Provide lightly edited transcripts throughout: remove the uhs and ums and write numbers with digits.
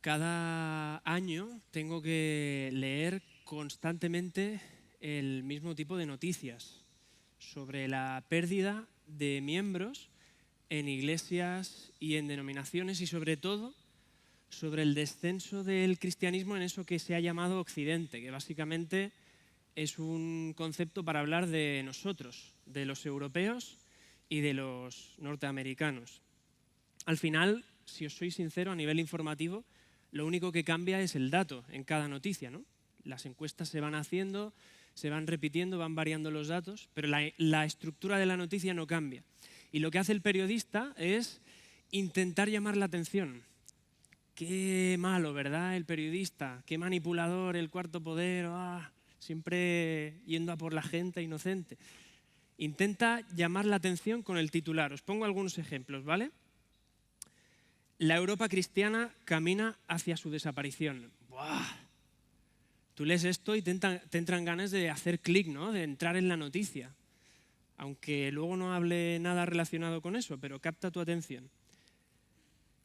Cada año tengo que leer constantemente el mismo tipo de noticias sobre la pérdida de miembros en iglesias y en denominaciones y sobre todo sobre el descenso del cristianismo en eso que se ha llamado Occidente, que básicamente es un concepto para hablar de nosotros, de los europeos y de los norteamericanos. Al final, si os soy sincero, a nivel informativo, lo único que cambia es el dato en cada noticia, ¿no? Las encuestas se van haciendo, se van repitiendo, van variando los datos, pero la estructura de la noticia no cambia. Y lo que hace el periodista es intentar llamar la atención. Qué malo, ¿verdad? El periodista, qué manipulador, el cuarto poder, siempre yendo a por la gente inocente. Intenta llamar la atención con el titular. Os pongo algunos ejemplos, ¿vale? La Europa cristiana camina hacia su desaparición. ¡Buah! Tú lees esto y te entran ganas de hacer clic, ¿no? De entrar en la noticia. Aunque luego no hable nada relacionado con eso, pero capta tu atención.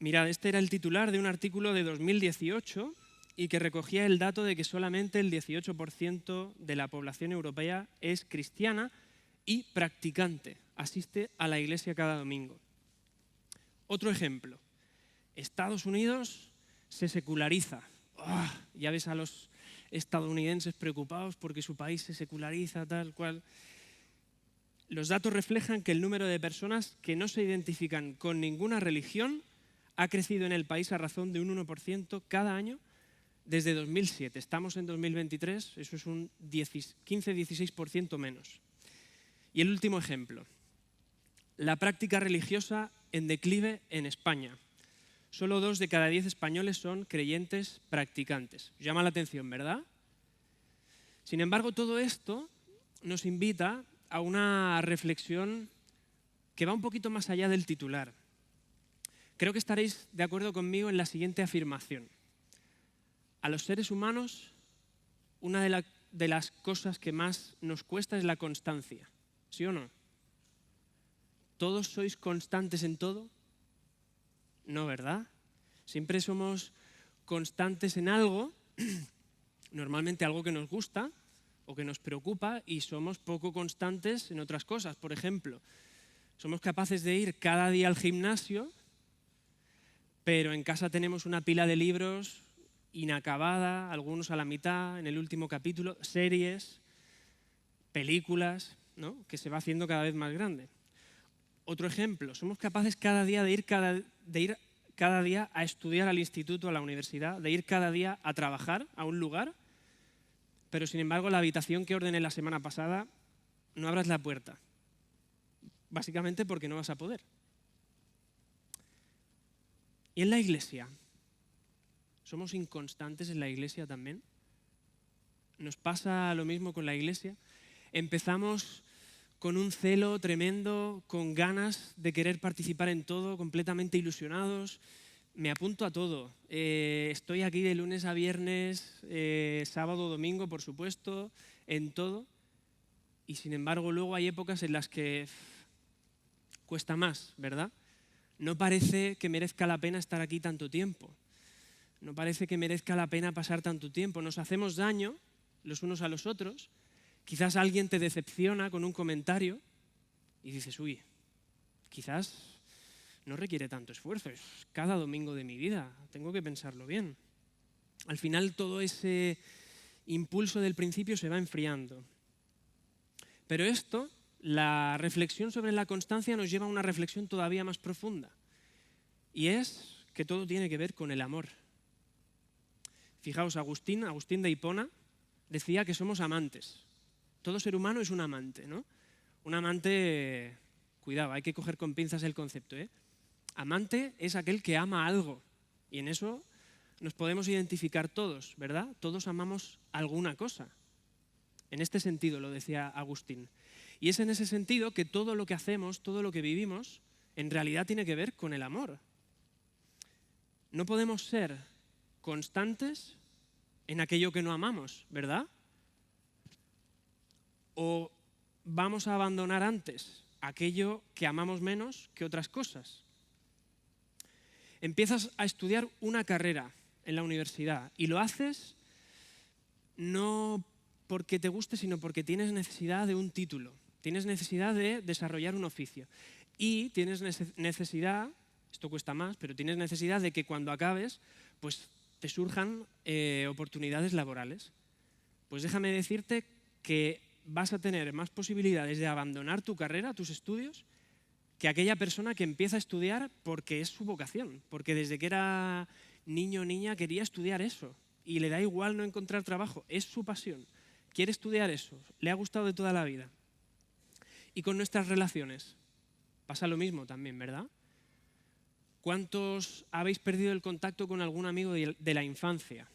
Mirad, este era el titular de un artículo de 2018 y que recogía el dato de que solamente el 18% de la población europea es cristiana y practicante, asiste a la iglesia cada domingo. Otro ejemplo. Estados Unidos se seculariza. Ya ves a los estadounidenses preocupados porque su país se seculariza, tal cual. Los datos reflejan que el número de personas que no se identifican con ninguna religión ha crecido en el país a razón de un 1% cada año desde 2007. Estamos en 2023, eso es un 15-16% menos. Y el último ejemplo. La práctica religiosa en declive en España. Solo 2 de cada 10 españoles son creyentes practicantes. Llama la atención, ¿verdad? Sin embargo, todo esto nos invita a una reflexión que va un poquito más allá del titular. Creo que estaréis de acuerdo conmigo en la siguiente afirmación. A los seres humanos, una de las cosas que más nos cuesta es la constancia. ¿Sí o no? ¿Todos sois constantes en todo? No, ¿verdad? Siempre somos constantes en algo, normalmente algo que nos gusta o que nos preocupa, y somos poco constantes en otras cosas. Por ejemplo, somos capaces de ir cada día al gimnasio, pero en casa tenemos una pila de libros inacabada, algunos a la mitad, en el último capítulo, series, películas, ¿no? Que se va haciendo cada vez más grande. Otro ejemplo, somos capaces cada día de ir cada día a estudiar al instituto, a la universidad, de ir cada día a trabajar a un lugar, pero sin embargo la habitación que ordené la semana pasada no abras la puerta, básicamente porque no vas a poder. ¿Y en la iglesia? ¿Somos inconstantes en la iglesia también? ¿Nos pasa lo mismo con la iglesia? Empezamos con un celo tremendo, con ganas de querer participar en todo, completamente ilusionados. Me apunto a todo. Estoy aquí de lunes a viernes, sábado, domingo, por supuesto, en todo. Y sin embargo, luego hay épocas en las que cuesta más, ¿verdad? No parece que merezca la pena estar aquí tanto tiempo. No parece que merezca la pena pasar tanto tiempo. Nos hacemos daño los unos a los otros. Quizás alguien te decepciona con un comentario y dices, uy, quizás no requiere tanto esfuerzo, es cada domingo de mi vida, tengo que pensarlo bien. Al final todo ese impulso del principio se va enfriando. Pero esto, la reflexión sobre la constancia nos lleva a una reflexión todavía más profunda. Y es que todo tiene que ver con el amor. Fijaos, Agustín de Hipona decía que somos amantes. Todo ser humano es un amante, ¿no? Un amante, cuidado, hay que coger con pinzas el concepto, ¿eh? Amante es aquel que ama algo, y en eso nos podemos identificar todos, ¿verdad? Todos amamos alguna cosa. En este sentido lo decía Agustín. Y es en ese sentido que todo lo que hacemos, todo lo que vivimos, en realidad tiene que ver con el amor. No podemos ser constantes en aquello que no amamos, ¿verdad? ¿O vamos a abandonar antes aquello que amamos menos que otras cosas? Empiezas a estudiar una carrera en la universidad y lo haces no porque te guste, sino porque tienes necesidad de un título, tienes necesidad de desarrollar un oficio y tienes necesidad, esto cuesta más, pero tienes necesidad de que cuando acabes pues te surjan oportunidades laborales. Pues déjame decirte que vas a tener más posibilidades de abandonar tu carrera, tus estudios, que aquella persona que empieza a estudiar porque es su vocación, porque desde que era niño o niña quería estudiar eso y le da igual no encontrar trabajo, es su pasión, quiere estudiar eso, le ha gustado de toda la vida. Y con nuestras relaciones pasa lo mismo también, ¿verdad? ¿Cuántos habéis perdido el contacto con algún amigo de la infancia?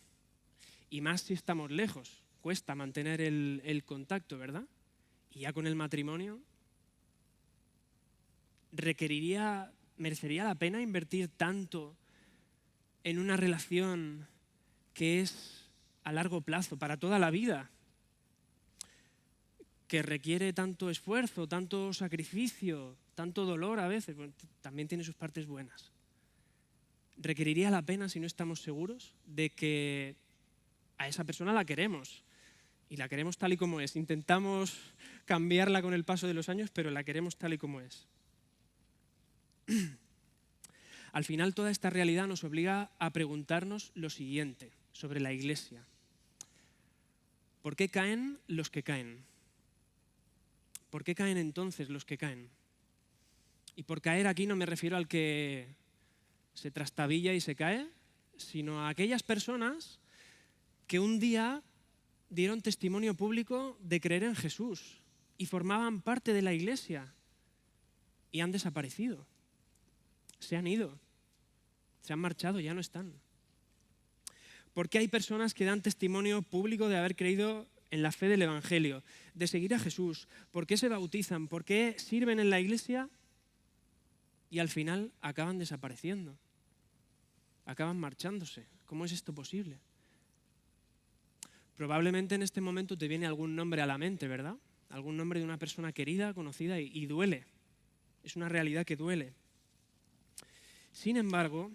Y más si estamos lejos, cuesta mantener el contacto, ¿verdad? Y ya con el matrimonio, merecería la pena invertir tanto en una relación que es a largo plazo, para toda la vida, que requiere tanto esfuerzo, tanto sacrificio, tanto dolor a veces, bueno, también tiene sus partes buenas. ¿Requeriría la pena si no estamos seguros de que a esa persona la queremos? Y la queremos tal y como es. Intentamos cambiarla con el paso de los años, pero la queremos tal y como es. Al final, toda esta realidad nos obliga a preguntarnos lo siguiente sobre la Iglesia. ¿Por qué caen los que caen? ¿Por qué caen entonces los que caen? Y por caer aquí no me refiero al que se trastabilla y se cae, sino a aquellas personas que un día dieron testimonio público de creer en Jesús y formaban parte de la Iglesia y han desaparecido. Se han ido, se han marchado, ya no están. ¿Por qué hay personas que dan testimonio público de haber creído en la fe del Evangelio, de seguir a Jesús? ¿Por qué se bautizan? ¿Por qué sirven en la Iglesia? Y al final acaban desapareciendo, acaban marchándose. ¿Cómo es esto posible? Probablemente en este momento te viene algún nombre a la mente, ¿verdad? Algún nombre de una persona querida, conocida y duele. Es una realidad que duele. Sin embargo,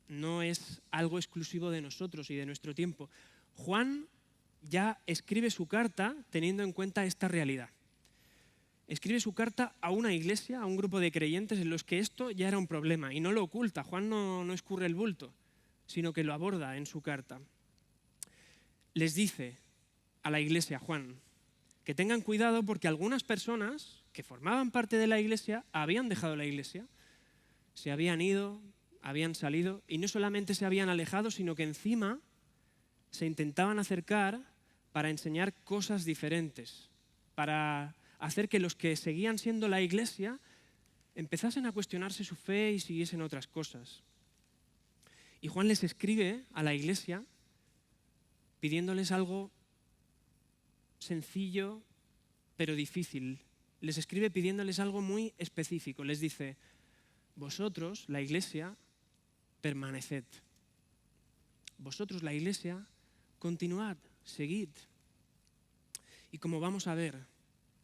no es algo exclusivo de nosotros y de nuestro tiempo. Juan ya escribe su carta teniendo en cuenta esta realidad. Escribe su carta a una iglesia, a un grupo de creyentes en los que esto ya era un problema y no lo oculta. Juan no escurre el bulto, sino que lo aborda en su carta. Les dice a la iglesia, Juan, que tengan cuidado porque algunas personas que formaban parte de la iglesia habían dejado la iglesia, se habían ido, habían salido y no solamente se habían alejado, sino que encima se intentaban acercar para enseñar cosas diferentes, para hacer que los que seguían siendo la iglesia empezasen a cuestionarse su fe y siguiesen otras cosas. Y Juan les escribe a la iglesia pidiéndoles algo sencillo pero difícil. Les escribe pidiéndoles algo muy específico. Les dice, vosotros, la iglesia, permaneced. Vosotros, la iglesia, continuad, seguid. Y como vamos a ver,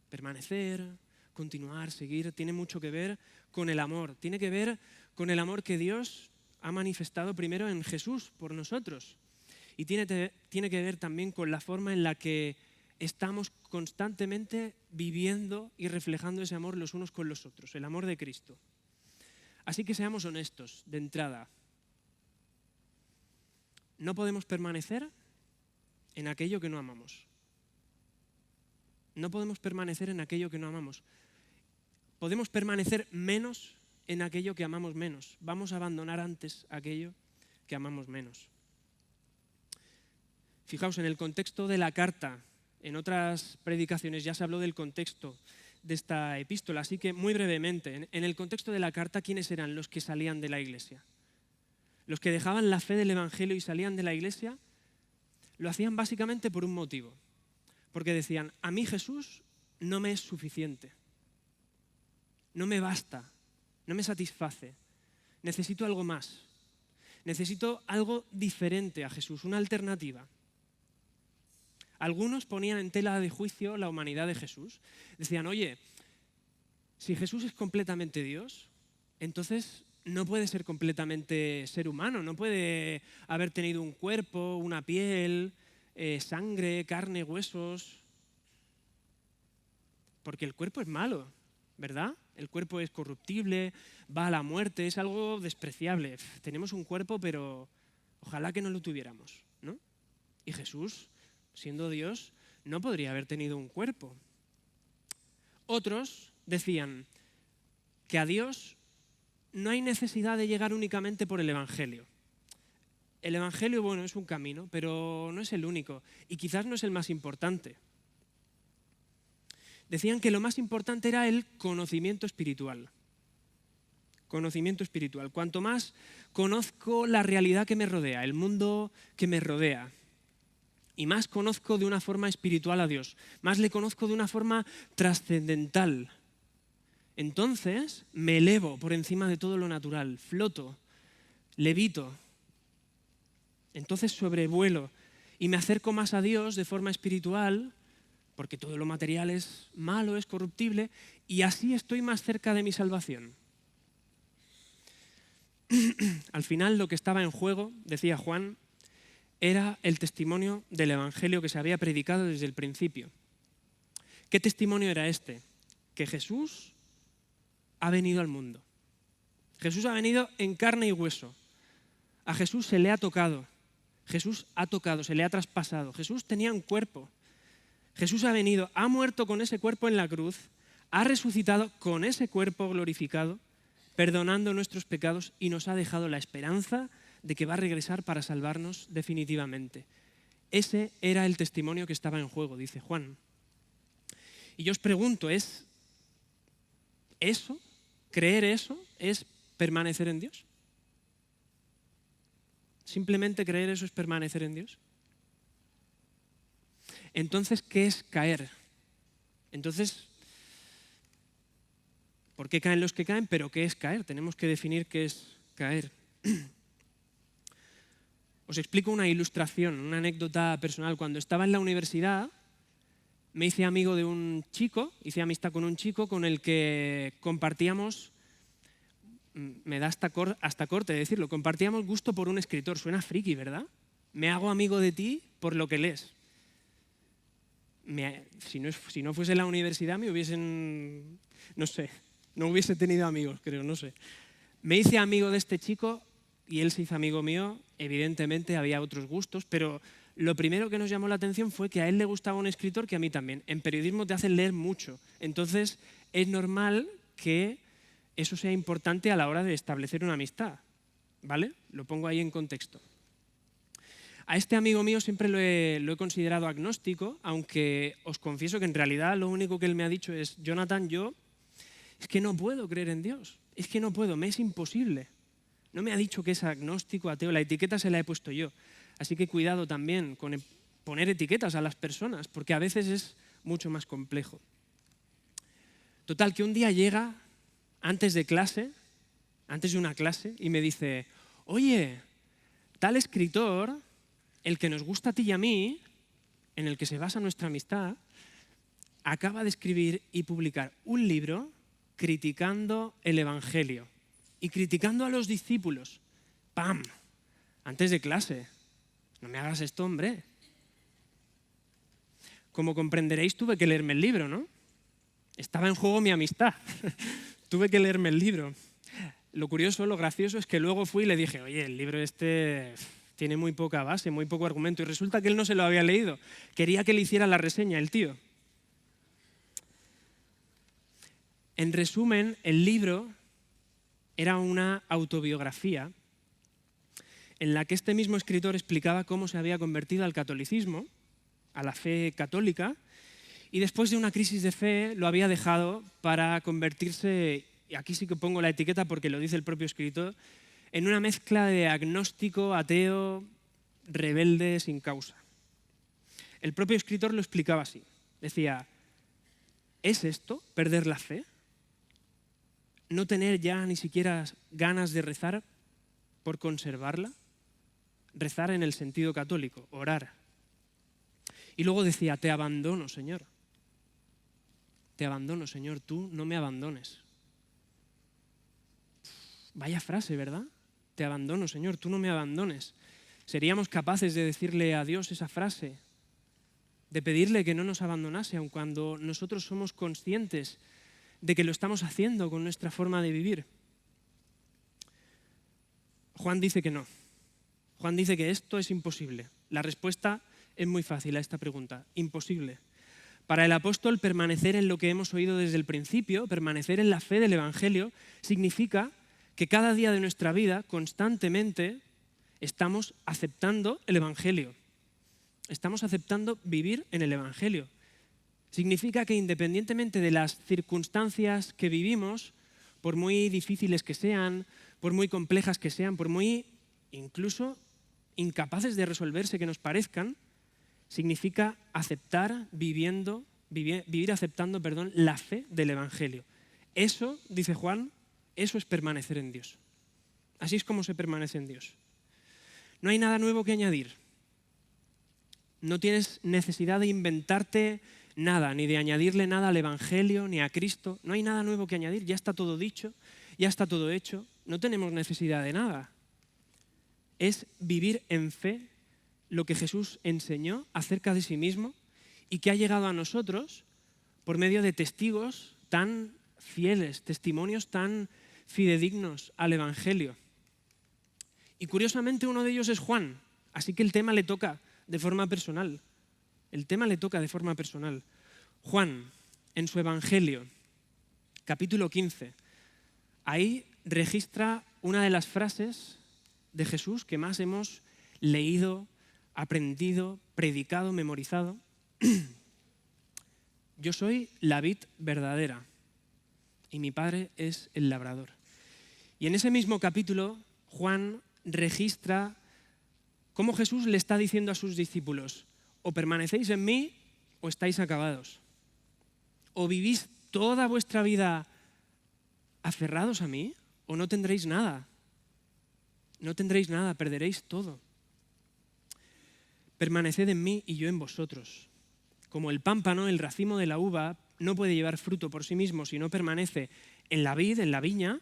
permanecer, continuar, seguir, tiene mucho que ver con el amor. Tiene que ver con el amor que Dios ha manifestado primero en Jesús por nosotros. Y tiene que ver también con la forma en la que estamos constantemente viviendo y reflejando ese amor los unos con los otros, el amor de Cristo. Así que seamos honestos de entrada. No podemos permanecer en aquello que no amamos. No podemos permanecer en aquello que no amamos. Podemos permanecer menos en aquello que amamos menos. Vamos a abandonar antes aquello que amamos menos. Fijaos, en el contexto de la carta, en otras predicaciones ya se habló del contexto de esta epístola, así que muy brevemente, en el contexto de la carta, ¿quiénes eran los que salían de la iglesia? Los que dejaban la fe del Evangelio y salían de la iglesia, lo hacían básicamente por un motivo, porque decían, a mí Jesús no me es suficiente, no me basta, no me satisface, necesito algo más, necesito algo diferente a Jesús, una alternativa. Algunos ponían en tela de juicio la humanidad de Jesús. Decían, oye, si Jesús es completamente Dios, entonces no puede ser completamente ser humano, no puede haber tenido un cuerpo, una piel, sangre, carne, huesos, porque el cuerpo es malo, ¿verdad? El cuerpo es corruptible, va a la muerte, es algo despreciable. Tenemos un cuerpo, pero ojalá que no lo tuviéramos, ¿no? Y Jesús, siendo Dios, no podría haber tenido un cuerpo. Otros decían que a Dios no hay necesidad de llegar únicamente por el Evangelio. El Evangelio, bueno, es un camino, pero no es el único y quizás no es el más importante. Decían que lo más importante era el conocimiento espiritual. Conocimiento espiritual. Cuanto más conozco la realidad que me rodea, el mundo que me rodea, y más conozco de una forma espiritual a Dios, más le conozco de una forma trascendental, entonces me elevo por encima de todo lo natural, floto, levito, entonces sobrevuelo y me acerco más a Dios de forma espiritual, porque todo lo material es malo, es corruptible, y así estoy más cerca de mi salvación. Al final lo que estaba en juego, decía Juan, era el testimonio del Evangelio que se había predicado desde el principio. ¿Qué testimonio era este? Que Jesús ha venido al mundo. Jesús ha venido en carne y hueso. A Jesús se le ha tocado. Jesús ha tocado, se le ha traspasado. Jesús tenía un cuerpo. Jesús ha venido, ha muerto con ese cuerpo en la cruz, ha resucitado con ese cuerpo glorificado, perdonando nuestros pecados y nos ha dejado la esperanza de que va a regresar para salvarnos definitivamente. Ese era el testimonio que estaba en juego, dice Juan. Y yo os pregunto, ¿es eso, creer eso, es permanecer en Dios? ¿Simplemente creer eso es permanecer en Dios? Entonces, ¿qué es caer? Entonces, ¿por qué caen los que caen? Pero ¿qué es caer? Tenemos que definir qué es caer. Os explico una ilustración, una anécdota personal. Cuando estaba en la universidad, me hice amigo de un chico, hice amistad con un chico con el que compartíamos, me da hasta corte decirlo, compartíamos gusto por un escritor. Suena friki, ¿verdad? Me hago amigo de ti por lo que lees. Si no fuese la universidad me hubiesen, no sé, no hubiese tenido amigos, creo, no sé. Me hice amigo de este chico y él se hizo amigo mío. Evidentemente había otros gustos, pero lo primero que nos llamó la atención fue que a él le gustaba un escritor que a mí también. En periodismo te hacen leer mucho, entonces es normal que eso sea importante a la hora de establecer una amistad, ¿vale? Lo pongo ahí en contexto. A este amigo mío siempre lo he considerado agnóstico, aunque os confieso que en realidad lo único que él me ha dicho es: Jonathan, yo es que no puedo creer en Dios, es que no puedo, me es imposible. No me ha dicho que es agnóstico, ateo, la etiqueta se la he puesto yo. Así que cuidado también con poner etiquetas a las personas, porque a veces es mucho más complejo. Total, que un día llega antes de una clase, y me dice: oye, tal escritor, el que nos gusta a ti y a mí, en el que se basa nuestra amistad, acaba de escribir y publicar un libro criticando el Evangelio y criticando a los discípulos. ¡Pam! Antes de clase. No me hagas esto, hombre. Como comprenderéis, tuve que leerme el libro, ¿no? Estaba en juego mi amistad. Tuve que leerme el libro. Lo curioso, lo gracioso es que luego fui y le dije: oye, el libro este tiene muy poca base, muy poco argumento. Y resulta que él no se lo había leído. Quería que le hiciera la reseña, el tío. En resumen, el libro era una autobiografía en la que este mismo escritor explicaba cómo se había convertido al catolicismo, a la fe católica, y después de una crisis de fe lo había dejado para convertirse, y aquí sí que pongo la etiqueta porque lo dice el propio escritor, en una mezcla de agnóstico, ateo, rebelde, sin causa. El propio escritor lo explicaba así. Decía: ¿es esto perder la fe? ¿No tener ya ni siquiera ganas de rezar por conservarla? Rezar en el sentido católico, orar. Y luego decía: te abandono, Señor. Te abandono, Señor, tú no me abandones. Vaya frase, ¿verdad? Te abandono, Señor, tú no me abandones. ¿Seríamos capaces de decirle a Dios esa frase? De pedirle que no nos abandonase, aun cuando nosotros somos conscientes de que lo estamos haciendo con nuestra forma de vivir. Juan dice que no. Juan dice que esto es imposible. La respuesta es muy fácil a esta pregunta. Imposible. Para el apóstol, permanecer en lo que hemos oído desde el principio, permanecer en la fe del Evangelio, significa que cada día de nuestra vida constantemente estamos aceptando el Evangelio. Estamos aceptando vivir en el Evangelio. Significa que independientemente de las circunstancias que vivimos, por muy difíciles que sean, por muy complejas que sean, por muy incluso incapaces de resolverse que nos parezcan, significa vivir aceptando la fe del Evangelio. Eso, dice Juan, eso es permanecer en Dios. Así es como se permanece en Dios. No hay nada nuevo que añadir. No tienes necesidad de inventarte nada, ni de añadirle nada al Evangelio, ni a Cristo. No hay nada nuevo que añadir, ya está todo dicho, ya está todo hecho. No tenemos necesidad de nada. Es vivir en fe lo que Jesús enseñó acerca de sí mismo y que ha llegado a nosotros por medio de testigos tan fieles, testimonios tan fidedignos al Evangelio. Y curiosamente uno de ellos es Juan, así que el tema le toca de forma personal. El tema le toca de forma personal. Juan, en su Evangelio, capítulo 15, ahí registra una de las frases de Jesús que más hemos leído, aprendido, predicado, memorizado. Yo soy la vid verdadera y mi Padre es el labrador. Y en ese mismo capítulo, Juan registra cómo Jesús le está diciendo a sus discípulos: o permanecéis en mí o estáis acabados. O vivís toda vuestra vida aferrados a mí o no tendréis nada. No tendréis nada, perderéis todo. Permaneced en mí y yo en vosotros. Como el pámpano, el racimo de la uva, no puede llevar fruto por sí mismo si no permanece en la vid, en la viña,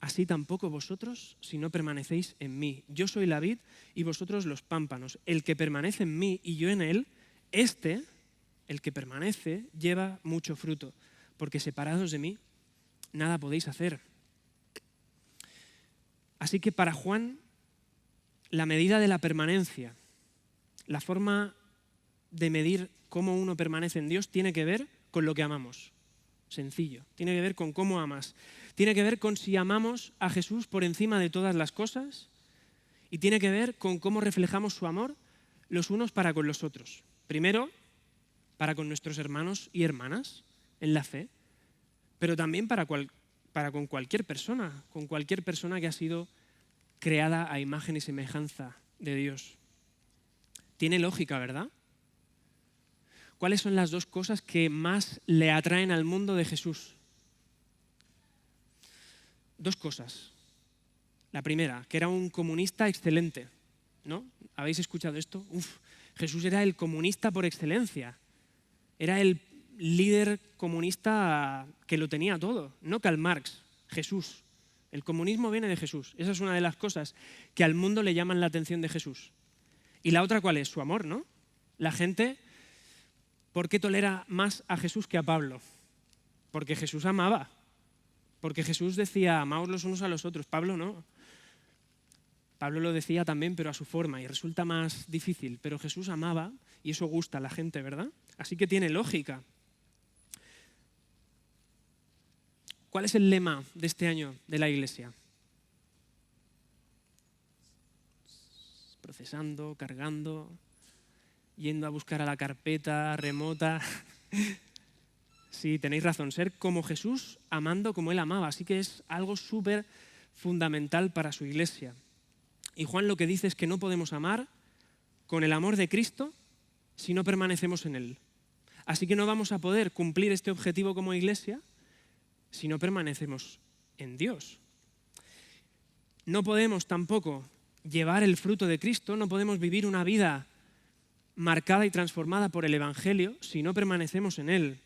así tampoco vosotros si no permanecéis en mí. Yo soy la vid y vosotros los pámpanos. El que permanece en mí y yo en él, el que permanece, lleva mucho fruto, porque separados de mí, nada podéis hacer. Así que para Juan, la medida de la permanencia, la forma de medir cómo uno permanece en Dios, tiene que ver con lo que amamos. Sencillo. Tiene que ver con cómo amas. Tiene que ver con si amamos a Jesús por encima de todas las cosas y tiene que ver con cómo reflejamos su amor los unos para con los otros. Primero, para con nuestros hermanos y hermanas en la fe, pero también para con cualquier persona que ha sido creada a imagen y semejanza de Dios. Tiene lógica, ¿verdad? ¿Cuáles son las dos cosas que más le atraen al mundo de Jesús? Dos cosas. La primera, que era un comunista excelente, ¿no? ¿Habéis escuchado esto? Jesús era el comunista por excelencia. Era el líder comunista que lo tenía todo, no Karl Marx, Jesús. El comunismo viene de Jesús. Esa es una de las cosas que al mundo le llaman la atención de Jesús. Y la otra, ¿cuál es? Su amor, ¿no? La gente, ¿por qué tolera más a Jesús que a Pablo? Porque Jesús amaba. Porque Jesús decía, amaos los unos a los otros. Pablo no. Pablo lo decía también, pero a su forma, y resulta más difícil. Pero Jesús amaba y eso gusta a la gente, ¿verdad? Así que tiene lógica. ¿Cuál es el lema de este año de la Iglesia? Procesando, cargando, yendo a buscar a la carpeta remota. Sí, tenéis razón, ser como Jesús, amando como Él amaba. Así que es algo súper fundamental para su Iglesia. Y Juan lo que dice es que no podemos amar con el amor de Cristo si no permanecemos en Él. Así que no vamos a poder cumplir este objetivo como Iglesia si no permanecemos en Dios. No podemos tampoco llevar el fruto de Cristo, no podemos vivir una vida marcada y transformada por el Evangelio si no permanecemos en Él.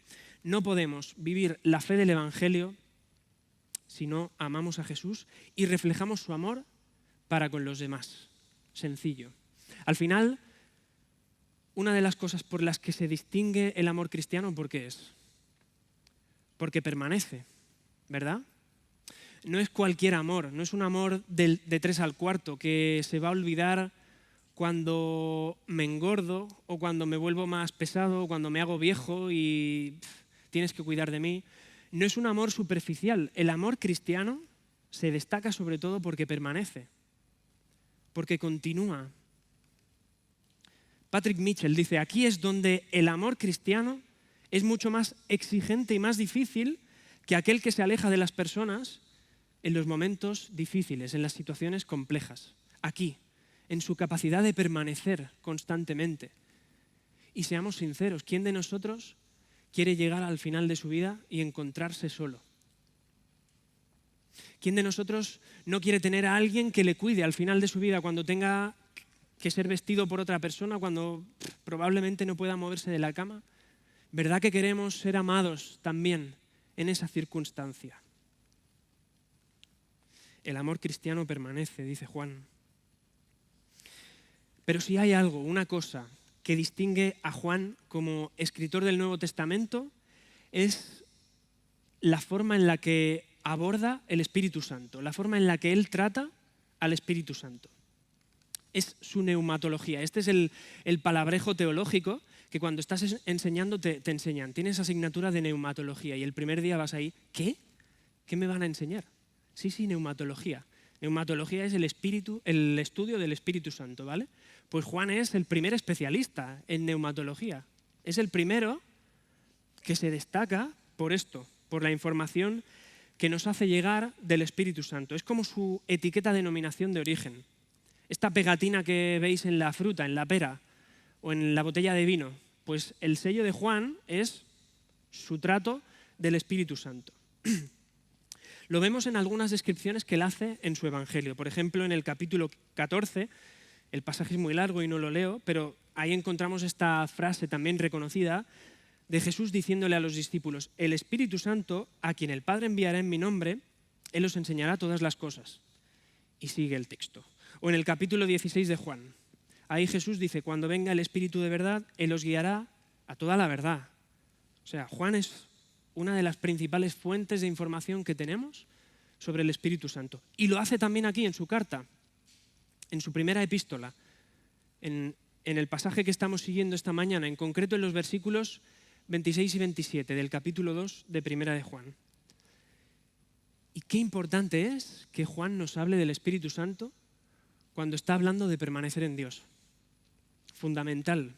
No podemos vivir la fe del Evangelio si no amamos a Jesús y reflejamos su amor para con los demás. Sencillo. Al final, una de las cosas por las que se distingue el amor cristiano, ¿por qué es? Porque permanece, ¿verdad? No es cualquier amor, no es un amor de 3 al cuarto que se va a olvidar cuando me engordo o cuando me vuelvo más pesado o cuando me hago viejo y tienes que cuidar de mí. No es un amor superficial. El amor cristiano se destaca sobre todo porque permanece, porque continúa. Patrick Mitchell dice, aquí es donde el amor cristiano es mucho más exigente y más difícil que aquel que se aleja de las personas en los momentos difíciles, en las situaciones complejas. Aquí, en su capacidad de permanecer constantemente. Y seamos sinceros, ¿quién de nosotros quiere llegar al final de su vida y encontrarse solo? ¿Quién de nosotros no quiere tener a alguien que le cuide al final de su vida cuando tenga que ser vestido por otra persona, cuando probablemente no pueda moverse de la cama? ¿Verdad que queremos ser amados también en esa circunstancia? El amor cristiano permanece, dice Juan. Pero si hay algo, una cosa que distingue a Juan como escritor del Nuevo Testamento, es la forma en la que aborda el Espíritu Santo, la forma en la que él trata al Espíritu Santo. Es su neumatología. Este es el palabrejo teológico que cuando estás enseñando te enseñan. Tienes asignatura de neumatología y el primer día vas ahí, ¿qué? ¿Qué me van a enseñar? Sí, neumatología. Neumatología es el estudio del Espíritu Santo, ¿vale? Pues Juan es el primer especialista en neumatología. Es el primero que se destaca por esto, por la información que nos hace llegar del Espíritu Santo. Es como su etiqueta de denominación de origen. Esta pegatina que veis en la fruta, en la pera o en la botella de vino, pues el sello de Juan es su trato del Espíritu Santo. Lo vemos en algunas descripciones que él hace en su Evangelio. Por ejemplo, en el capítulo 14, el pasaje es muy largo y no lo leo, pero ahí encontramos esta frase también reconocida de Jesús diciéndole a los discípulos, el Espíritu Santo, a quien el Padre enviará en mi nombre, Él os enseñará todas las cosas. Y sigue el texto. O en el capítulo 16 de Juan, ahí Jesús dice, cuando venga el Espíritu de verdad, Él os guiará a toda la verdad. O sea, Juan es una de las principales fuentes de información que tenemos sobre el Espíritu Santo. Y lo hace también aquí en su carta, en su primera epístola, en el pasaje que estamos siguiendo esta mañana, en concreto en los versículos 26 y 27 del capítulo 2 de Primera de Juan. Y qué importante es que Juan nos hable del Espíritu Santo cuando está hablando de permanecer en Dios. Fundamental.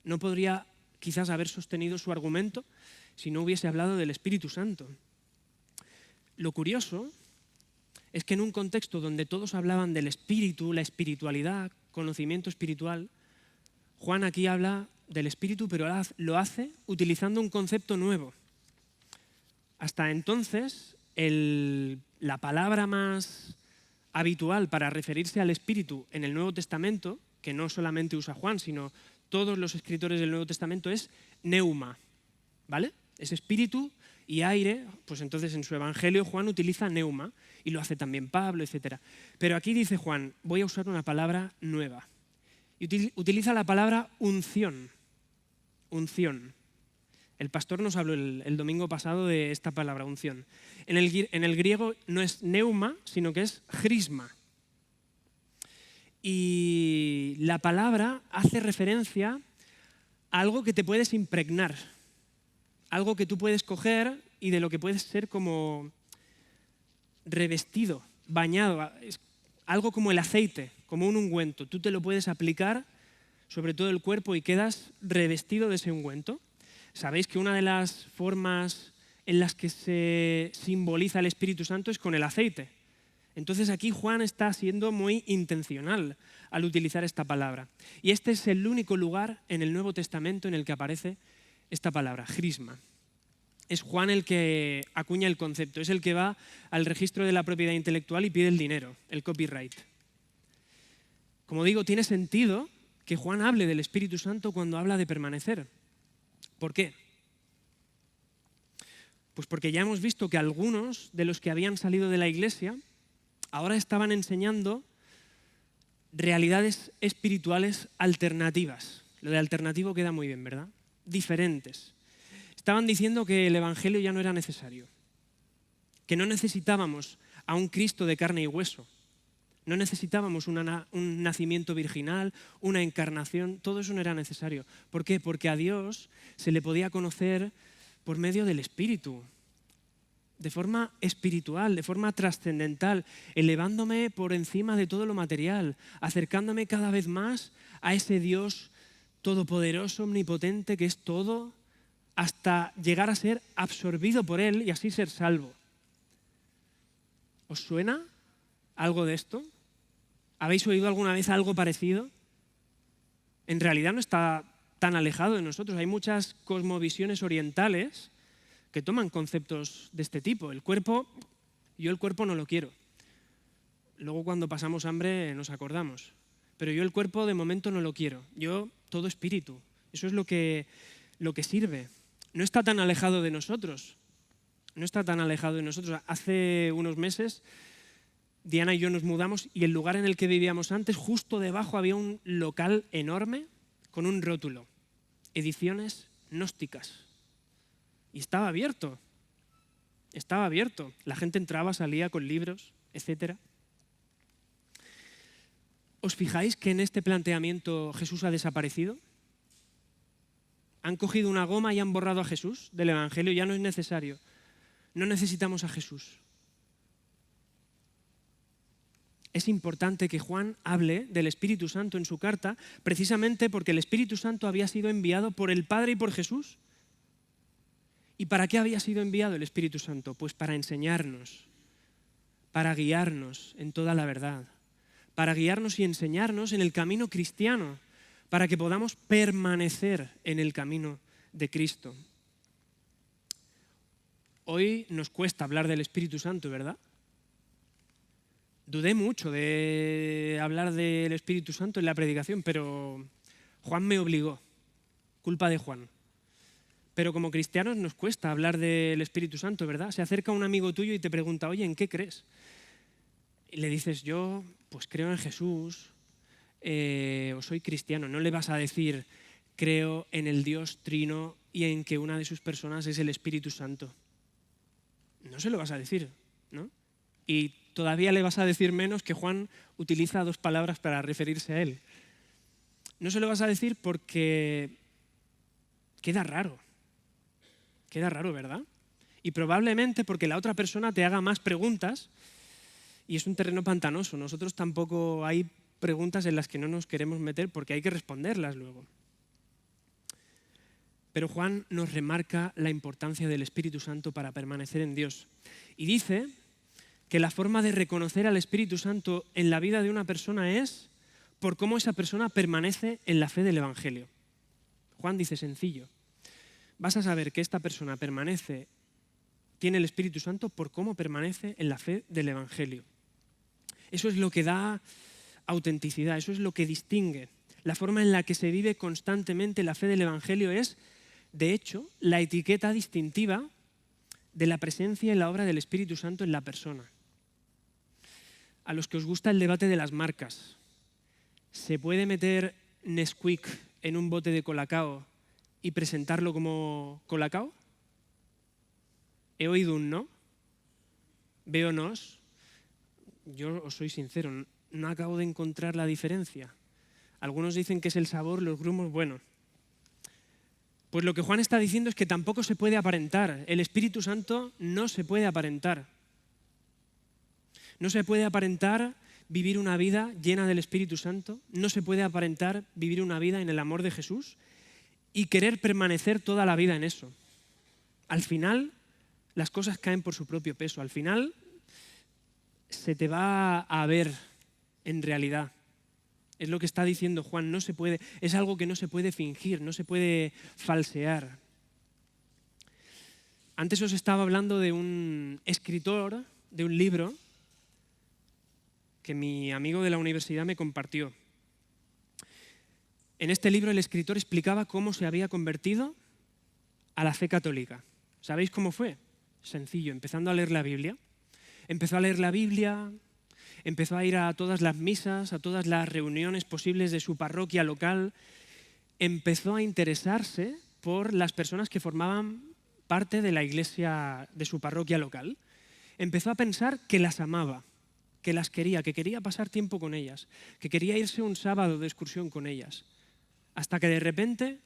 No podría quizás haber sostenido su argumento si no hubiese hablado del Espíritu Santo. Lo curioso es que en un contexto donde todos hablaban del espíritu, la espiritualidad, conocimiento espiritual, Juan aquí habla del espíritu, pero lo hace utilizando un concepto nuevo. Hasta entonces, la palabra más habitual para referirse al espíritu en el Nuevo Testamento, que no solamente usa Juan, sino todos los escritores del Nuevo Testamento, es neuma, ¿vale? Es espíritu y aire, pues entonces en su Evangelio Juan utiliza neuma y lo hace también Pablo, etc. Pero aquí dice Juan, voy a usar una palabra nueva. Y utiliza la palabra unción. Unción. El pastor nos habló el domingo pasado de esta palabra, unción. En el griego no es neuma, sino que es crisma. Y la palabra hace referencia a algo que te puedes impregnar, algo que tú puedes coger y de lo que puedes ser como revestido, bañado, es algo como el aceite, como un ungüento. Tú te lo puedes aplicar sobre todo el cuerpo y quedas revestido de ese ungüento. Sabéis que una de las formas en las que se simboliza el Espíritu Santo es con el aceite. Entonces aquí Juan está siendo muy intencional al utilizar esta palabra. Y este es el único lugar en el Nuevo Testamento en el que aparece esta palabra, crisma. Es Juan el que acuña el concepto, es el que va al registro de la propiedad intelectual y pide el dinero, el copyright. Como digo, tiene sentido que Juan hable del Espíritu Santo cuando habla de permanecer. ¿Por qué? Pues porque ya hemos visto que algunos de los que habían salido de la iglesia ahora estaban enseñando realidades espirituales alternativas. Lo de alternativo queda muy bien, ¿verdad? Diferentes. Estaban diciendo que el evangelio ya no era necesario, que no necesitábamos a un Cristo de carne y hueso, no necesitábamos un nacimiento virginal, una encarnación, todo eso no era necesario. ¿Por qué? Porque a Dios se le podía conocer por medio del Espíritu, de forma espiritual, de forma trascendental, elevándome por encima de todo lo material, acercándome cada vez más a ese Dios todopoderoso, omnipotente, que es todo, hasta llegar a ser absorbido por Él y así ser salvo. ¿Os suena algo de esto? ¿Habéis oído alguna vez algo parecido? En realidad no está tan alejado de nosotros. Hay muchas cosmovisiones orientales que toman conceptos de este tipo. El cuerpo, yo el cuerpo no lo quiero. Luego cuando pasamos hambre nos acordamos. Pero yo el cuerpo de momento no lo quiero. Yo todo espíritu. Eso es lo que sirve. No está tan alejado de nosotros. No está tan alejado de nosotros. Hace unos meses Diana y yo nos mudamos y el lugar en el que vivíamos antes, justo debajo había un local enorme con un rótulo, ediciones gnósticas. Y estaba abierto. Estaba abierto. La gente entraba, salía con libros, etc. ¿Os fijáis que en este planteamiento Jesús ha desaparecido? Han cogido una goma y han borrado a Jesús del Evangelio, ya no es necesario. No necesitamos a Jesús. Es importante que Juan hable del Espíritu Santo en su carta, precisamente porque el Espíritu Santo había sido enviado por el Padre y por Jesús. ¿Y para qué había sido enviado el Espíritu Santo? Pues para enseñarnos, para guiarnos en toda la verdad, para guiarnos y enseñarnos en el camino cristiano, para que podamos permanecer en el camino de Cristo. Hoy nos cuesta hablar del Espíritu Santo, ¿verdad? Dudé mucho de hablar del Espíritu Santo en la predicación, pero Juan me obligó, culpa de Juan. Pero como cristianos nos cuesta hablar del Espíritu Santo, ¿verdad? Se acerca un amigo tuyo y te pregunta, oye, ¿en qué crees? Y le dices, yo pues creo en Jesús o soy cristiano. No le vas a decir, creo en el Dios Trino y en que una de sus personas es el Espíritu Santo. No se lo vas a decir, ¿no? Y todavía le vas a decir menos que Juan utiliza dos palabras para referirse a él. No se lo vas a decir porque queda raro. Queda raro, ¿verdad? Y probablemente porque la otra persona te haga más preguntas y es un terreno pantanoso. Nosotros tampoco hay preguntas en las que no nos queremos meter porque hay que responderlas luego. Pero Juan nos remarca la importancia del Espíritu Santo para permanecer en Dios. Y dice que la forma de reconocer al Espíritu Santo en la vida de una persona es por cómo esa persona permanece en la fe del Evangelio. Juan dice sencillo. Vas a saber que esta persona tiene el Espíritu Santo por cómo permanece en la fe del Evangelio. Eso es lo que da autenticidad, eso es lo que distingue. La forma en la que se vive constantemente la fe del Evangelio es, de hecho, la etiqueta distintiva de la presencia y la obra del Espíritu Santo en la persona. A los que os gusta el debate de las marcas, ¿se puede meter Nesquik en un bote de Colacao y presentarlo como Colacao? He oído un no. Veo nos. Yo os soy sincero, no acabo de encontrar la diferencia. Algunos dicen que es el sabor, los grumos, bueno. Pues lo que Juan está diciendo es que tampoco se puede aparentar. El Espíritu Santo no se puede aparentar. No se puede aparentar vivir una vida llena del Espíritu Santo. No se puede aparentar vivir una vida en el amor de Jesús y querer permanecer toda la vida en eso. Al final, las cosas caen por su propio peso. Al final, se te va a ver en realidad. Es lo que está diciendo Juan, no se puede, es algo que no se puede fingir, no se puede falsear. Antes os estaba hablando de un escritor, de un libro, que mi amigo de la universidad me compartió. En este libro el escritor explicaba cómo se había convertido a la fe católica. ¿Sabéis cómo fue? Sencillo, empezando a leer la Biblia. Empezó a leer la Biblia, empezó a ir a todas las misas, a todas las reuniones posibles de su parroquia local. Empezó a interesarse por las personas que formaban parte de la iglesia de su parroquia local. Empezó a pensar que las amaba, que las quería, que quería pasar tiempo con ellas, que quería irse un sábado de excursión con ellas. Hasta que de repente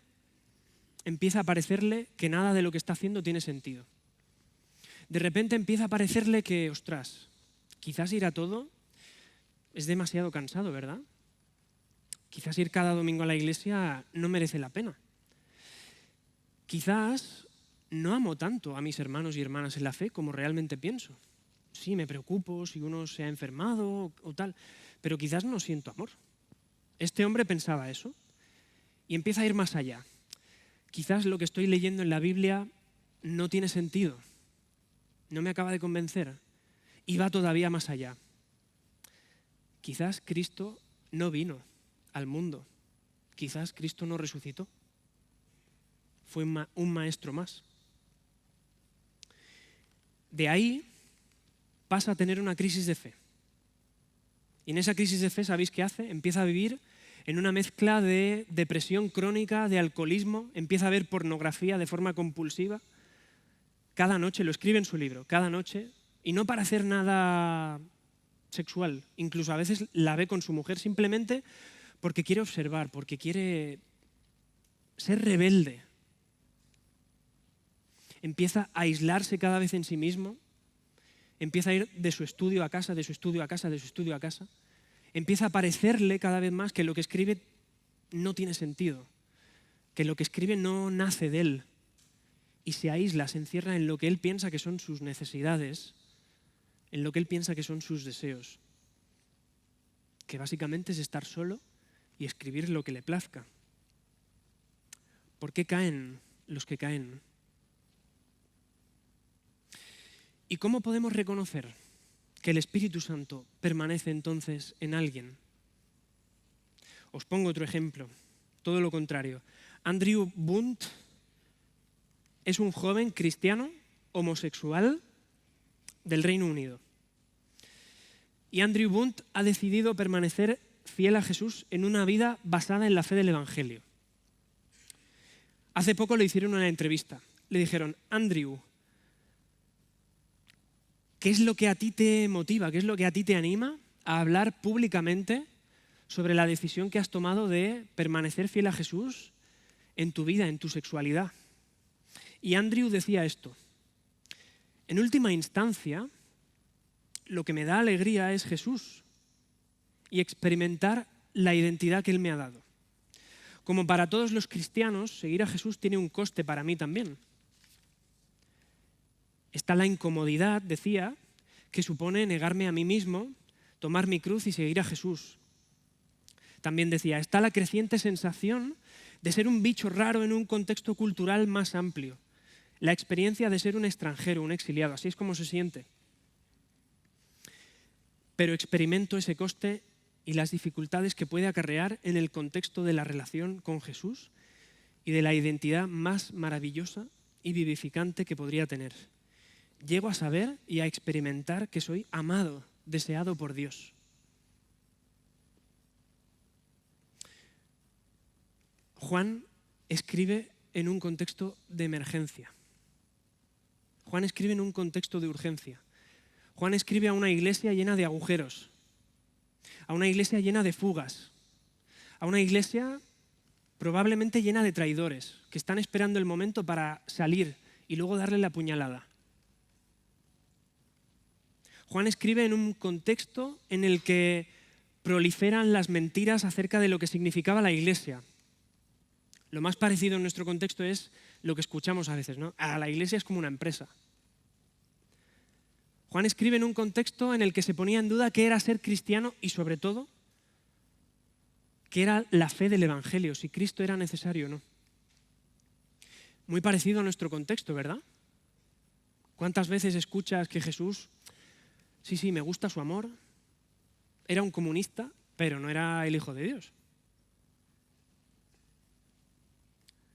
empieza a parecerle que nada de lo que está haciendo tiene sentido. De repente empieza a parecerle que, ostras, quizás ir a todo es demasiado cansado, ¿verdad? Quizás ir cada domingo a la iglesia no merece la pena. Quizás no amo tanto a mis hermanos y hermanas en la fe como realmente pienso. Sí, me preocupo si uno se ha enfermado o tal, pero quizás no siento amor. Este hombre pensaba eso y empieza a ir más allá. Quizás lo que estoy leyendo en la Biblia no tiene sentido, no me acaba de convencer y va todavía más allá. Quizás Cristo no vino al mundo, quizás Cristo no resucitó, fue un maestro más. De ahí pasa a tener una crisis de fe. Y en esa crisis de fe, ¿sabéis qué hace? Empieza a vivir en una mezcla de depresión crónica, de alcoholismo, empieza a ver pornografía de forma compulsiva. Cada noche, lo escribe en su libro, cada noche, y no para hacer nada sexual, incluso a veces la ve con su mujer simplemente porque quiere observar, porque quiere ser rebelde. Empieza a aislarse cada vez en sí mismo, empieza a ir de su estudio a casa, de su estudio a casa, de su estudio a casa. Empieza a parecerle cada vez más que lo que escribe no tiene sentido, que lo que escribe no nace de él. Y se aísla, se encierra en lo que él piensa que son sus necesidades, en lo que él piensa que son sus deseos, que básicamente es estar solo y escribir lo que le plazca. ¿Por qué caen los que caen? ¿Y cómo podemos reconocer que el Espíritu Santo permanece entonces en alguien? Os pongo otro ejemplo, todo lo contrario. Andrew Bunt es un joven cristiano homosexual del Reino Unido. Y Andrew Bunt ha decidido permanecer fiel a Jesús en una vida basada en la fe del Evangelio. Hace poco le hicieron una entrevista. Le dijeron, Andrew, ¿qué es lo que a ti te motiva? ¿Qué es lo que a ti te anima a hablar públicamente sobre la decisión que has tomado de permanecer fiel a Jesús en tu vida, en tu sexualidad? Y Andrew decía esto: en última instancia, lo que me da alegría es Jesús y experimentar la identidad que Él me ha dado. Como para todos los cristianos, seguir a Jesús tiene un coste para mí también. Está la incomodidad, decía, que supone negarme a mí mismo, tomar mi cruz y seguir a Jesús. También decía, está la creciente sensación de ser un bicho raro en un contexto cultural más amplio. La experiencia de ser un extranjero, un exiliado, así es como se siente. Pero experimento ese coste y las dificultades que puede acarrear en el contexto de la relación con Jesús y de la identidad más maravillosa y vivificante que podría tener. Llego a saber y a experimentar que soy amado, deseado por Dios. Juan escribe en un contexto de emergencia. Juan escribe en un contexto de urgencia. Juan escribe a una iglesia llena de agujeros, a una iglesia llena de fugas, a una iglesia probablemente llena de traidores que están esperando el momento para salir y luego darle la puñalada. Juan escribe en un contexto en el que proliferan las mentiras acerca de lo que significaba la iglesia. Lo más parecido en nuestro contexto es lo que escuchamos a veces, ¿no? A la iglesia es como una empresa. Juan escribe en un contexto en el que se ponía en duda qué era ser cristiano y, sobre todo, qué era la fe del Evangelio, si Cristo era necesario o no. Muy parecido a nuestro contexto, ¿verdad? ¿Cuántas veces escuchas que Jesús, sí, me gusta su amor, era un comunista, pero no era el Hijo de Dios?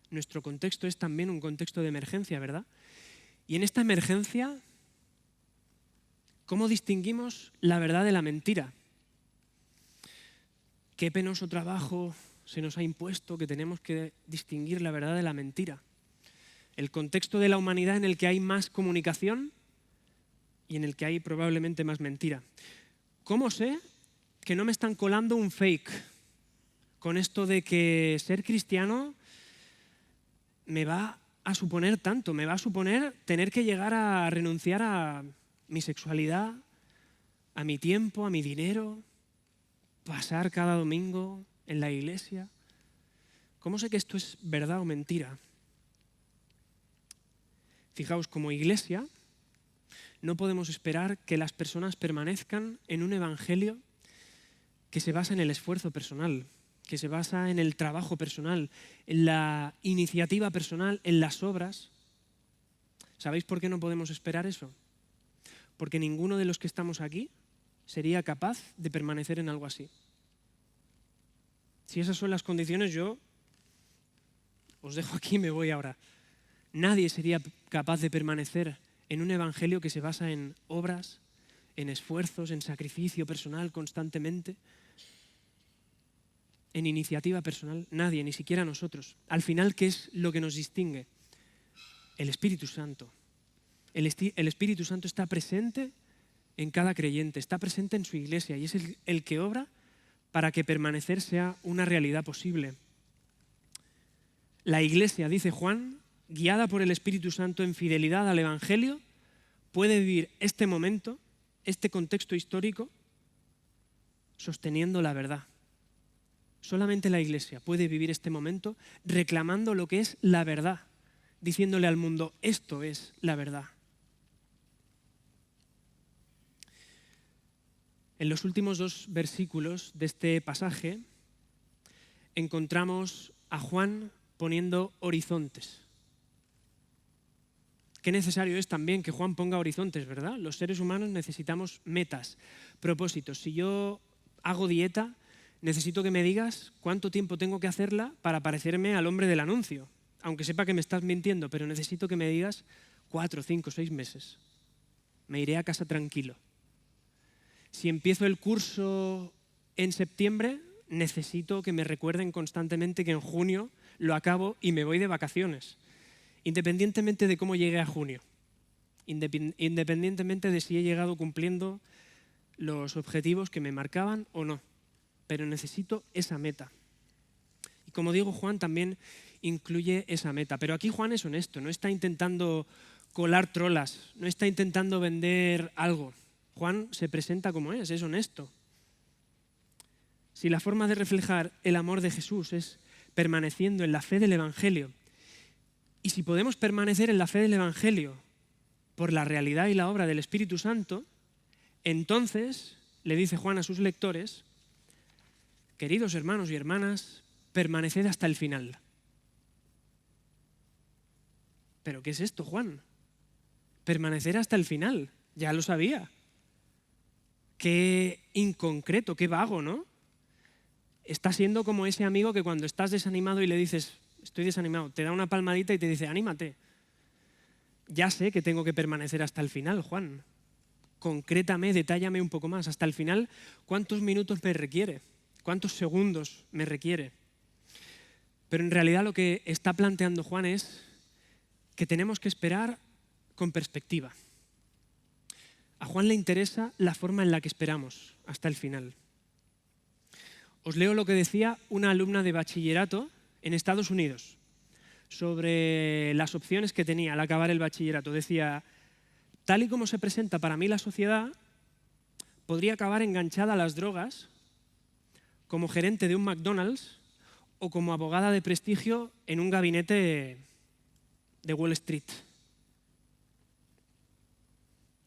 Nuestro contexto es también un contexto de emergencia, ¿verdad? Y en esta emergencia, ¿cómo distinguimos la verdad de la mentira? Qué penoso trabajo se nos ha impuesto que tenemos que distinguir la verdad de la mentira. El contexto de la humanidad en el que hay más comunicación y en el que hay probablemente más mentira. ¿Cómo sé que no me están colando un fake con esto de que ser cristiano me va a suponer tanto? Me va a suponer tener que llegar a renunciar a mi sexualidad, a mi tiempo, a mi dinero, pasar cada domingo en la iglesia. ¿Cómo sé que esto es verdad o mentira? Fijaos, como iglesia no podemos esperar que las personas permanezcan en un evangelio que se basa en el esfuerzo personal, que se basa en el trabajo personal, en la iniciativa personal, en las obras. ¿Sabéis por qué no podemos esperar eso? Porque ninguno de los que estamos aquí sería capaz de permanecer en algo así. Si esas son las condiciones, yo os dejo aquí y me voy ahora. Nadie sería capaz de permanecer en un evangelio que se basa en obras, en esfuerzos, en sacrificio personal constantemente, en iniciativa personal. Nadie, ni siquiera nosotros. Al final, ¿qué es lo que nos distingue? El Espíritu Santo. El Espíritu Santo está presente en cada creyente, está presente en su iglesia y es el que obra para que permanecer sea una realidad posible. La iglesia, dice Juan, guiada por el Espíritu Santo en fidelidad al Evangelio, puede vivir este momento, este contexto histórico, sosteniendo la verdad. Solamente la iglesia puede vivir este momento reclamando lo que es la verdad, diciéndole al mundo, esto es la verdad. En los últimos 2 versículos de este pasaje encontramos a Juan poniendo horizontes. Qué necesario es también que Juan ponga horizontes, ¿verdad? Los seres humanos necesitamos metas, propósitos. Si yo hago dieta, necesito que me digas cuánto tiempo tengo que hacerla para parecerme al hombre del anuncio. Aunque sepa que me estás mintiendo, pero necesito que me digas 4, 5, 6 meses. Me iré a casa tranquilo. Si empiezo el curso en septiembre, necesito que me recuerden constantemente que en junio lo acabo y me voy de vacaciones, independientemente de cómo llegue a junio, independientemente de si he llegado cumpliendo los objetivos que me marcaban o no, pero necesito esa meta. Y como digo, Juan también incluye esa meta, pero aquí Juan es honesto, no está intentando colar trolas, no está intentando vender algo. Juan se presenta como es honesto. Si la forma de reflejar el amor de Jesús es permaneciendo en la fe del Evangelio, y si podemos permanecer en la fe del Evangelio por la realidad y la obra del Espíritu Santo, entonces, le dice Juan a sus lectores, queridos hermanos y hermanas, permaneced hasta el final. ¿Pero qué es esto, Juan? Permanecer hasta el final, ya lo sabía. Qué inconcreto, qué vago, ¿no? Está siendo como ese amigo que cuando estás desanimado y le dices, estoy desanimado, te da una palmadita y te dice, anímate. Ya sé que tengo que permanecer hasta el final, Juan. Concrétame, detállame un poco más. Hasta el final, ¿cuántos minutos me requiere? ¿Cuántos segundos me requiere? Pero en realidad lo que está planteando Juan es que tenemos que esperar con perspectiva. A Juan le interesa la forma en la que esperamos hasta el final. Os leo lo que decía una alumna de bachillerato en Estados Unidos sobre las opciones que tenía al acabar el bachillerato. Decía, tal y como se presenta para mí la sociedad, podría acabar enganchada a las drogas como gerente de un McDonald's o como abogada de prestigio en un gabinete de Wall Street.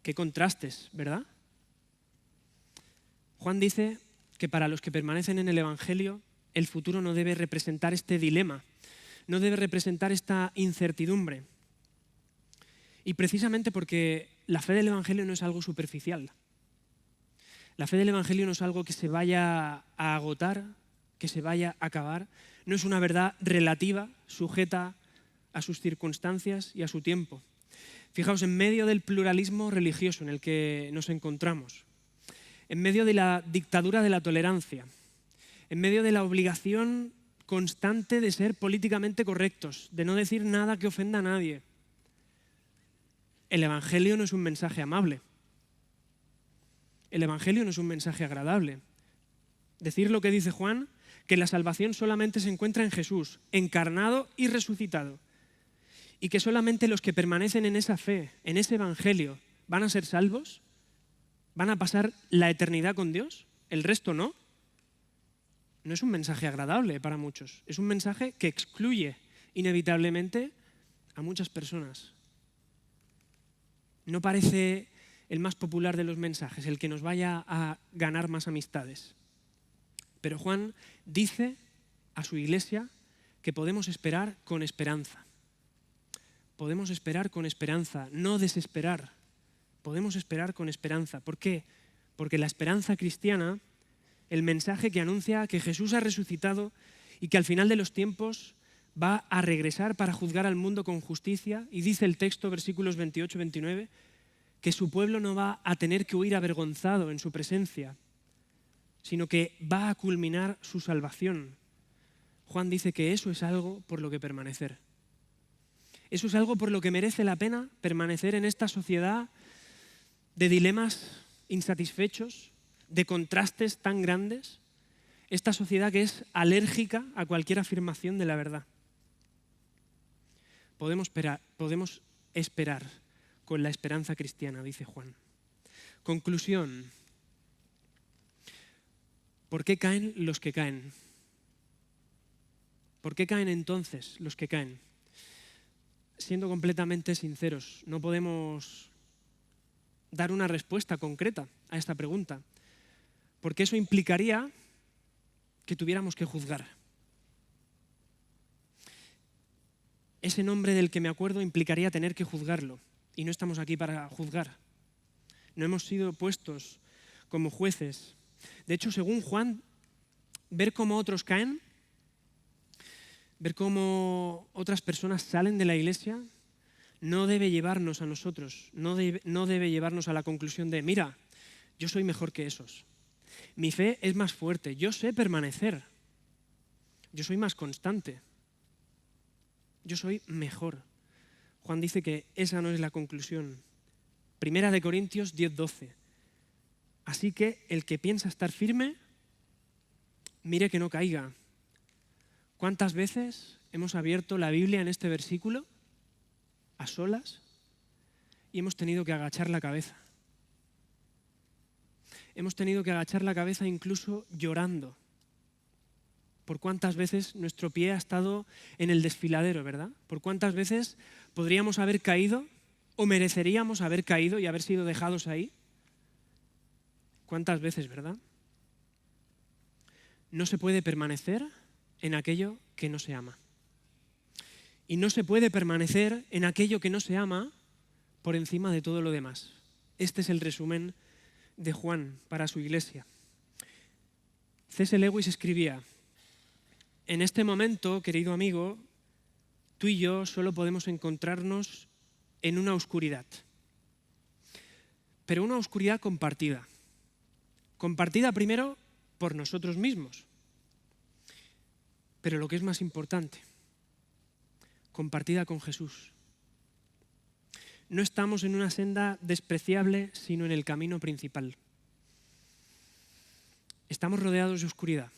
Qué contrastes, ¿verdad? Juan dice que para los que permanecen en el Evangelio, el futuro no debe representar este dilema, no debe representar esta incertidumbre. Y precisamente porque la fe del Evangelio no es algo superficial. La fe del Evangelio no es algo que se vaya a agotar, que se vaya a acabar. No es una verdad relativa, sujeta a sus circunstancias y a su tiempo. Fijaos, en medio del pluralismo religioso en el que nos encontramos, en medio de la dictadura de la tolerancia, en medio de la obligación constante de ser políticamente correctos, de no decir nada que ofenda a nadie, el Evangelio no es un mensaje amable. El Evangelio no es un mensaje agradable. Decir lo que dice Juan, que la salvación solamente se encuentra en Jesús, encarnado y resucitado, y que solamente los que permanecen en esa fe, en ese Evangelio, van a ser salvos, van a pasar la eternidad con Dios, el resto no. No es un mensaje agradable para muchos, es un mensaje que excluye inevitablemente a muchas personas. No parece el más popular de los mensajes, el que nos vaya a ganar más amistades. Pero Juan dice a su iglesia que podemos esperar con esperanza. Podemos esperar con esperanza, no desesperar. Podemos esperar con esperanza. ¿Por qué? Porque la esperanza cristiana, el mensaje que anuncia que Jesús ha resucitado y que al final de los tiempos va a regresar para juzgar al mundo con justicia, y dice el texto, versículos 28-29, que su pueblo no va a tener que huir avergonzado en su presencia, sino que va a culminar su salvación. Juan dice que eso es algo por lo que permanecer. Eso es algo por lo que merece la pena permanecer en esta sociedad de dilemas insatisfechos, de contrastes tan grandes, esta sociedad que es alérgica a cualquier afirmación de la verdad. Podemos esperar con la esperanza cristiana, dice Juan. Conclusión. ¿Por qué caen los que caen? ¿Por qué caen entonces los que caen? Siendo completamente sinceros, no podemos dar una respuesta concreta a esta pregunta, porque eso implicaría que tuviéramos que juzgar. Ese nombre del que me acuerdo implicaría tener que juzgarlo, y no estamos aquí para juzgar. No hemos sido puestos como jueces. De hecho, según Juan, ver cómo otros caen, ver cómo otras personas salen de la iglesia, no debe llevarnos a nosotros, no debe llevarnos a la conclusión de, mira, yo soy mejor que esos. Mi fe es más fuerte, yo sé permanecer, yo soy más constante, yo soy mejor. Juan dice que esa no es la conclusión. Primera de Corintios 10:12. Así que el que piensa estar firme, mire que no caiga. ¿Cuántas veces hemos abierto la Biblia en este versículo a solas y hemos tenido que agachar la cabeza? Hemos tenido que agachar la cabeza incluso llorando. Por cuántas veces nuestro pie ha estado en el desfiladero, ¿verdad? Por cuántas veces podríamos haber caído o mereceríamos haber caído y haber sido dejados ahí. ¿Cuántas veces, verdad? No se puede permanecer en aquello que no se ama. Y no se puede permanecer en aquello que no se ama por encima de todo lo demás. Este es el resumen de Juan para su iglesia. C.S. Lewis escribía: en este momento, querido amigo, tú y yo solo podemos encontrarnos en una oscuridad. Pero una oscuridad compartida. Compartida primero por nosotros mismos. Pero lo que es más importante, compartida con Jesús. No estamos en una senda despreciable, sino en el camino principal. Estamos rodeados de oscuridad.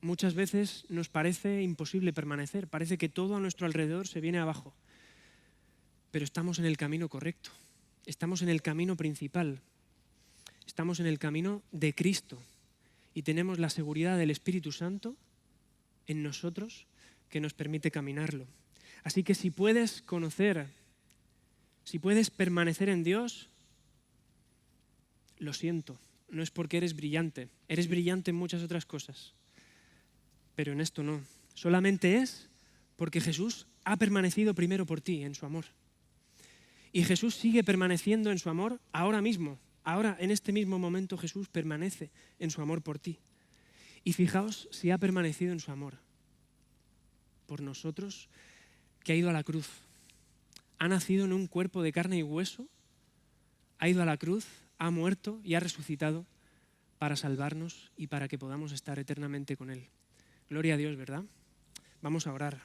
Muchas veces nos parece imposible permanecer, parece que todo a nuestro alrededor se viene abajo. Pero estamos en el camino correcto, estamos en el camino principal, estamos en el camino de Cristo y tenemos la seguridad del Espíritu Santo en nosotros que nos permite caminarlo. Así que si puedes conocer, si puedes permanecer en Dios, lo siento, no es porque eres brillante en muchas otras cosas, pero en esto no. Solamente es porque Jesús ha permanecido primero por ti en su amor. Y Jesús sigue permaneciendo en su amor ahora mismo. Ahora, en este mismo momento, Jesús permanece en su amor por ti. Y fijaos si ha permanecido en su amor por nosotros, que ha ido a la cruz. ha nacido en un cuerpo de carne y hueso, ha ido a la cruz, ha muerto y ha resucitado para salvarnos y para que podamos estar eternamente con Él. Gloria a Dios, ¿verdad? Vamos a orar.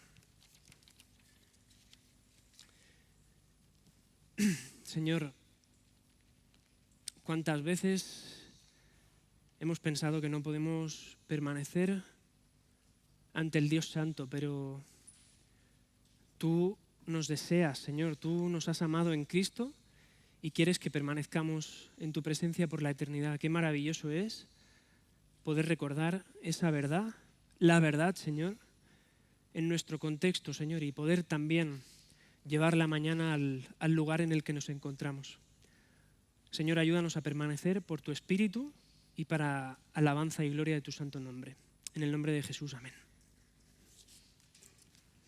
Señor, ¿cuántas veces hemos pensado que no podemos permanecer ante el Dios Santo? Pero tú nos deseas, Señor, tú nos has amado en Cristo y quieres que permanezcamos en tu presencia por la eternidad. Qué maravilloso es poder recordar esa verdad, la verdad, Señor, en nuestro contexto, Señor, y poder también llevarla mañana al lugar en el que nos encontramos. Señor, ayúdanos a permanecer por tu Espíritu y para alabanza y gloria de tu santo nombre. En el nombre de Jesús, amén.